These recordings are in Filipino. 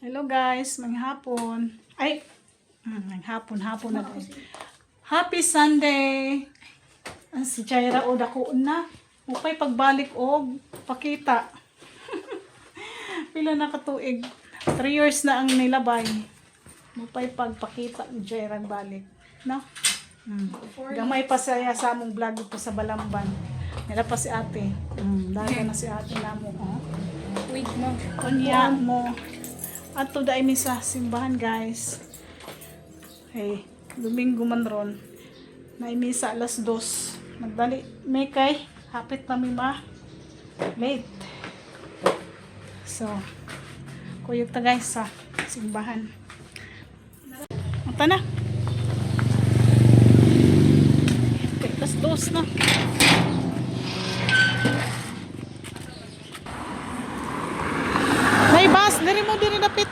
Hello guys, may hapon. Ay, may hapon na din. Happy Sunday! Ang si Jaira o dako na. Mupay pagbalik og pakita. Pila na katuig. 3 years na ang nilabay. Mupay pagpakita ni Jaira balik. No? Gamay pa saya sa among vlog po sa Balamban. Nila pa si ate. Dahil na si ate na mo. Oh. Wait mo. Kunya mo. At to dai mi sa simbahan guys. Hey, Domingo man ron. Na misa alas 2. Nagdali may kay hapit na mi ma. Late. So, kuyog ta guys sa simbahan. Ata na. Okay, alas 2 na. May bus, diri mo diri dapit.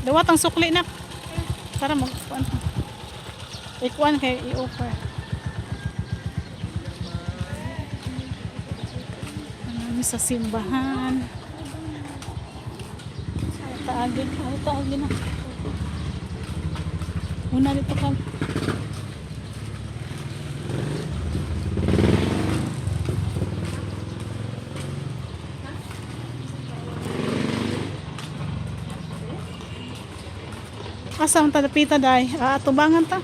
Dawat ang sukli na. Tara mo. Ikuan kay i-offer. Ano sa simbahan. Taagin na. Una dito ka. Asa ang talapita day? Tubangan ta.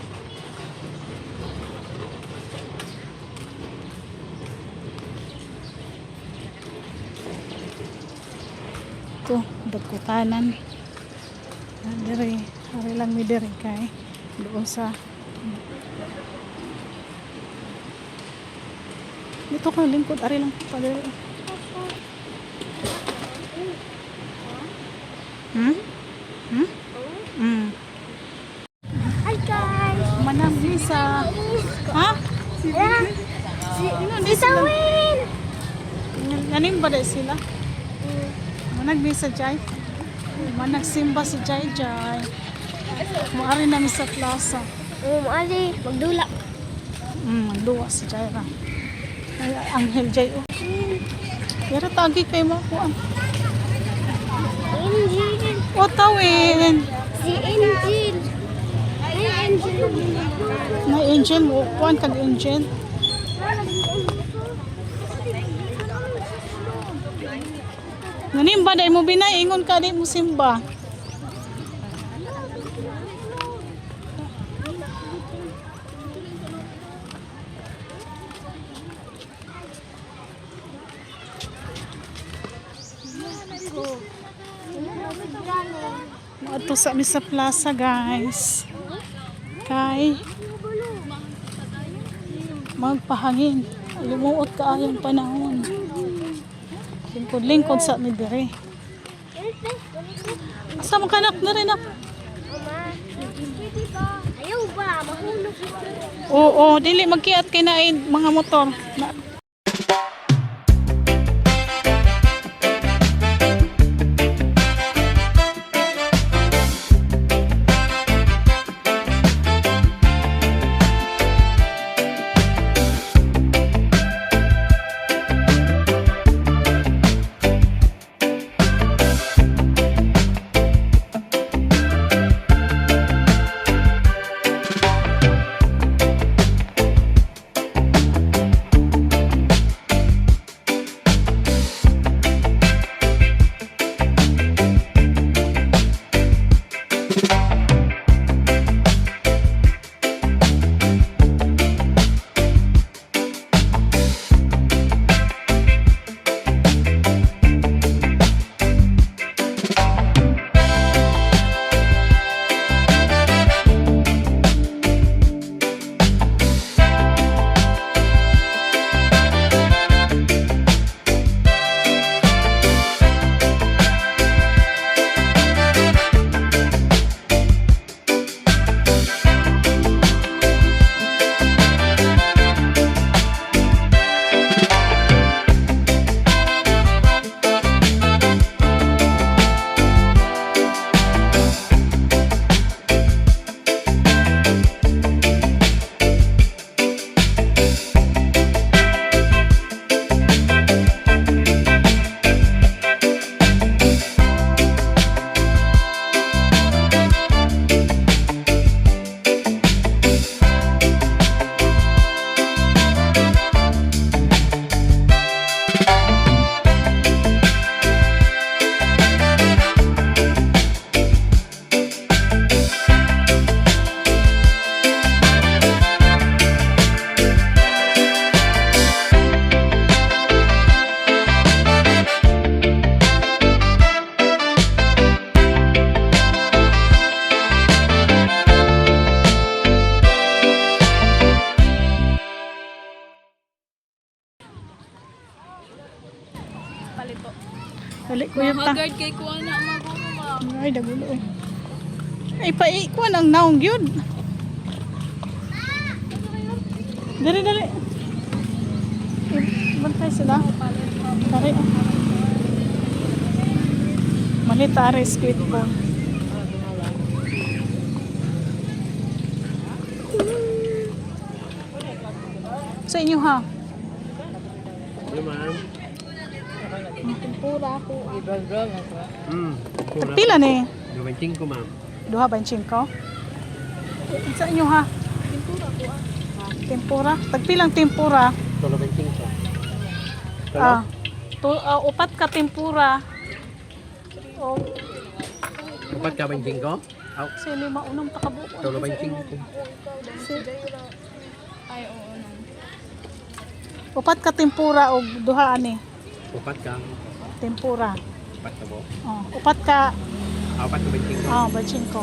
Ito, dagkutanan. Diri, hari lang mi diri kay doon sa dito ka lingkod, ari lang pa diri. Hi guys! Manang misa. Ha? Si Sawin! Nanim ba dahil sila? Manag misa Jai. Manag simba si Jai. Maari namin sa plaza. Maali, magdula. Magduwa si Jai ra. Ay, Anghel Jai. Pero tagi kay mo ko. Angel. O tawin. Si Angel. Ay, Angel. Na angel mo. Kuan kag angel. Nanim ba dahil mo binay? Ingon ka di mo simba. Ito sa Misa Plaza guys. Kay magpahangin. Lumuot ka ayong panahon. Lingkod sa mi dire. Asa mo kanak na rin ako? Ayaw ba? Mahulog. Oo, dili magkiat kay na mga motor. Kuyog ta. Mahagard kay kuha na maguro ma. Ay, dagulo eh. Ay, paikuan ang naong yun. Dali, dali. Bantay sila. Tari. Malitari, squid ball. Sa inyo ha? Ano ma'am? Tempura ko. Hmm. Pila ni? 25 ma'am. Duha ba yung chinko? Sa inyo ha? Tempura. Tagpilang tempura. 25. Upat ka tempura. O, Dapat ka 25? Aw, si lima unang pakabuo. 25. Ay, oo no. Upat ka tempura o duha ani. Upat ka. Tempura. Upat ka mo. Upat ka. Apat ka 25. Ba chinko.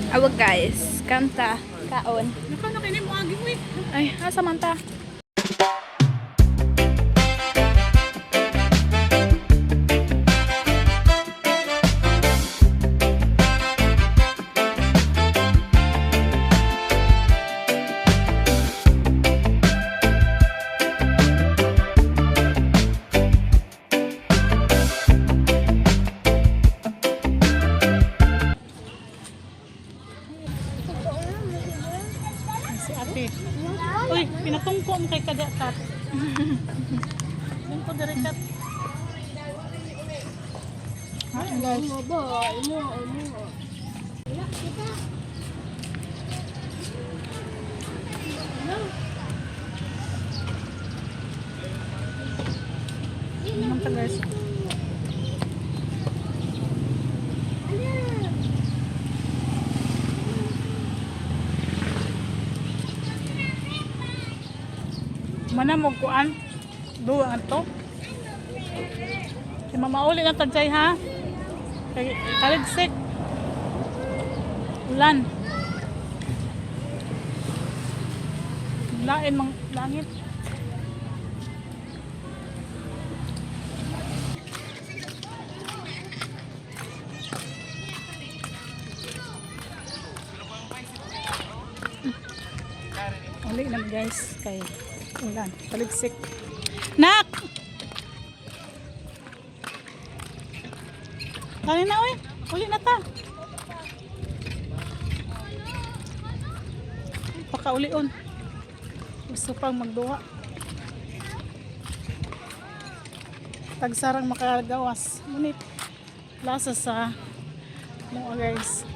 Awag guys, kanta, kaon. Naka kini mo agi mo. Ay, asa man ta? Si ate. Uy, pinatungko mo kay kadakat. Tungko direkat. Ha, guys. Naman ta guys. Mana mo kuan? Duwa to. Si mama uli na tadsay ha. Kay kaligsik. Ulan. Lain mang langit. Uli na guys kay ulan, taligsik. Nak! Kali na uy, uli na ta. Pakaulion. Gusto pang magduwa. Tagsarang makagawas. Ngunit, lasa sa mga guys.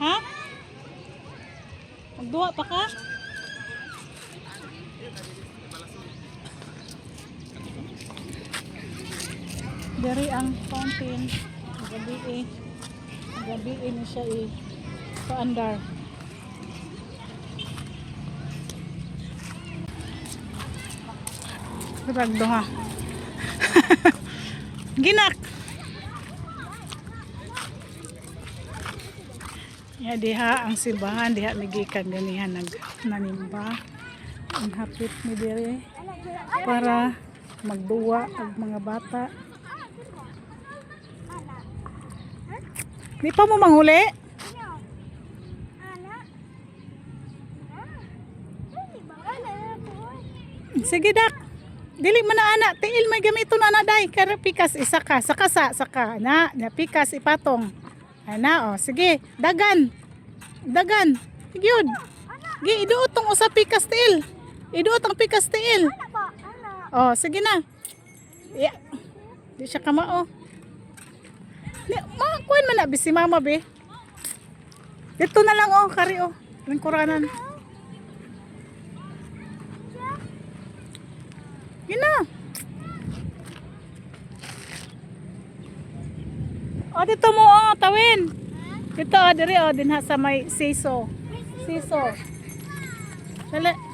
Ha? Magduwa pa ka? Dari ang fountain. Gabi ni siya paandar. Ragdo ha. Ginak. Ya diha ang simbahan diha migikan ganihan nagnanimba. Ang hapit ni dire para magduwa ang mga bata. Di pa mo manghuli? Sige dak. Dili man na ana, tiil may gamiton ana day kara pikas saka na pikas ipatong. Ana oh, sige, dagan. Gyud. Gi iduot tong usa pikas tiil. Iduot ang pikas tiil. Oh, sige na. Yeah. Di siya kamao. Kuan man na si mama be. Dito na lang oh, kari oh. Lingkuranan. Gina. Oh, dito mo oh, tawin. Dito oh, diri oh, dinha sa may siso. Dali.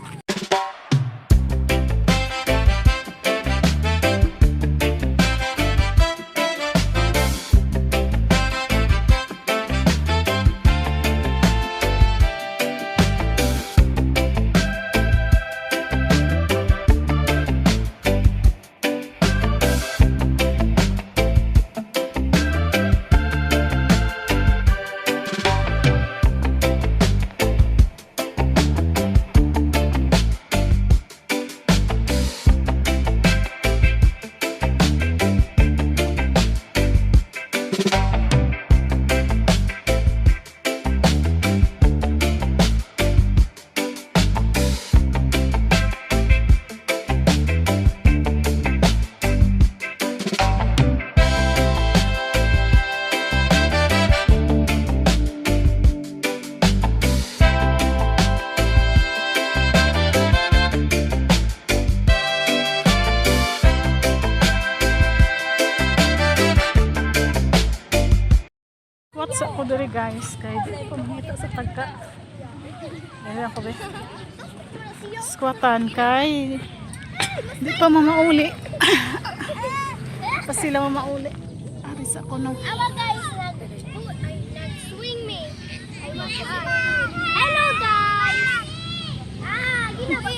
What's up ko diri guys? Kay di ko makita sa tagka. Ayan ko be. Squatan kay di pa mamauli. Pa sila mamauli. Aris ako no. Awa guys, nag-swing me. Hello guys! Ginabi!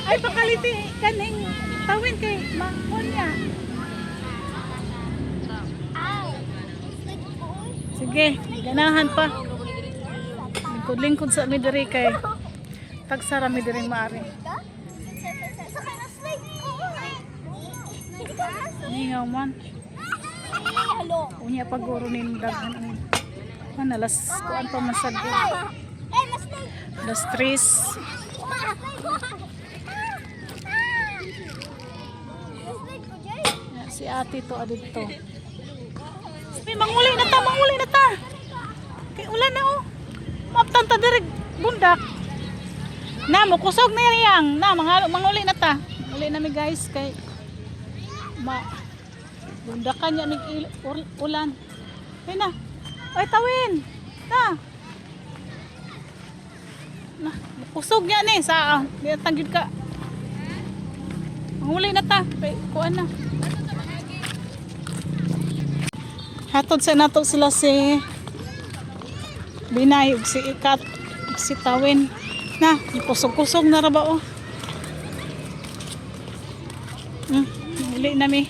Ay pakaliti kaning tawin kay makon niya. Sige, ganahan pa. Lingkod sa mi diri kay tagsara mi diri maari. Ningaw man. Unya paguro nin daghan ang alas kuan pa masag. Alas 3. Si ate to adito. Manguli na ta. Kay ulan na oh. Maptan ta diri bundak. Na mo kusog na yang. Na manguli na ta. Uli na mi guys kay bundakan ya mig ulan. Ay na. Ay tawin. Na kusog niya ni sa di tanggid ka. Manguli na ta. Kay kuan na. Hatod sa nato sila si Binay ug si Ikat ug si Tawin. Na, kusog-kusog na ra ba oh. Uli na mi.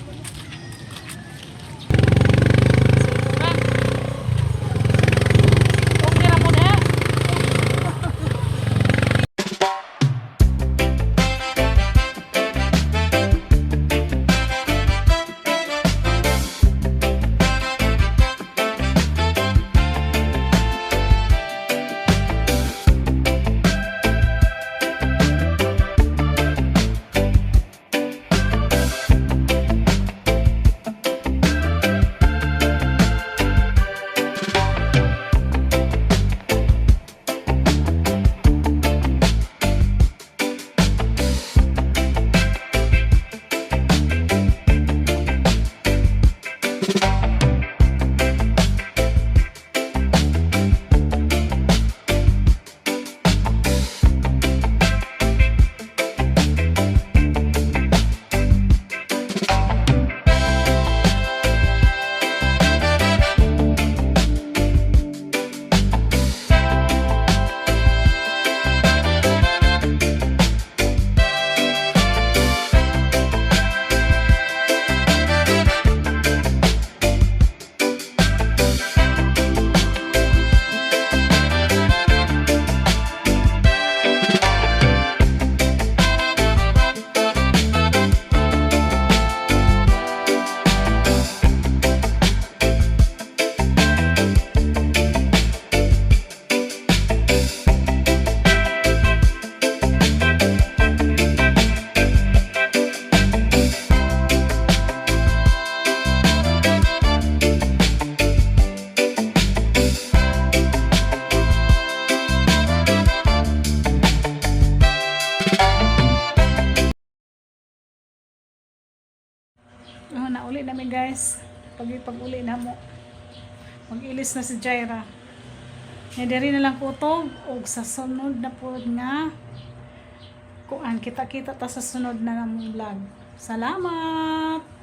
namin guys. Pag-uli na mo. Mag-ilis na si Jaira. Diri na lang kutog og sa sunod na pod nga kuan kita-kita ta sa sunod na namong vlog. Salamat.